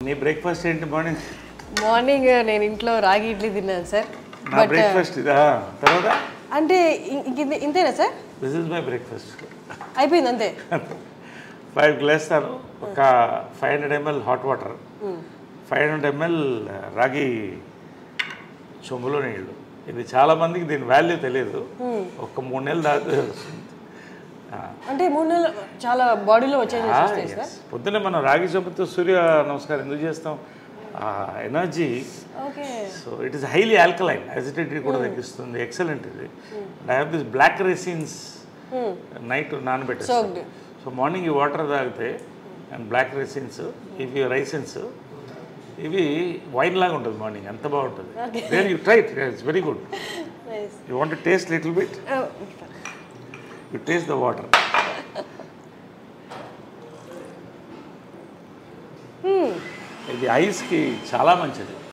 నీ బ్రేక్ఫాస్ట్ ఏంటి morning? Morning నేను ఇంట్లో రాగి ఇడ్లీ తిన్నాను సార్. నా బ్రేక్ఫాస్ట్ ఇదా? తర్వాత అంటే ఇంతేనా sir? This is my breakfast. అయిపోయింది అంతే. 5 గ్లాస్తాను, ఒక 500 ml హాట్ వాటర్, 500 ml రాగి చెంబులో నీళ్ళు. ఇది చాలా మందికి దీని వాల్యూ తెలియదు. ఒక 3 నెలలు దాకా అంటే 3 నెలలు చాలా బాడీలో వచ్చేది. పొద్దున్నే మనం రాగి చెంబుతో సూర్య నమస్కారం ఎందుకు చేస్తాం? Energy. So it is highly alkaline, acidity కూడా తగ్గిస్తుంది. ఎక్సలెంట్ ఇది. I have this black raisins night నానబెట్టేస్తాను. సో మార్నింగ్ ఈ వాటర్ తాగితే అండ్ బ్లాక్ రెసిన్స్, ఇవి రైసిన్స్, ఇవి వైన్ లాగా ఉంటుంది మార్నింగ్. ఎంత బాగుంటుంది. Then you try it, it's very good. You want to taste little bit? You taste the water. ఇది ఐస్కి చాలా మంచిది.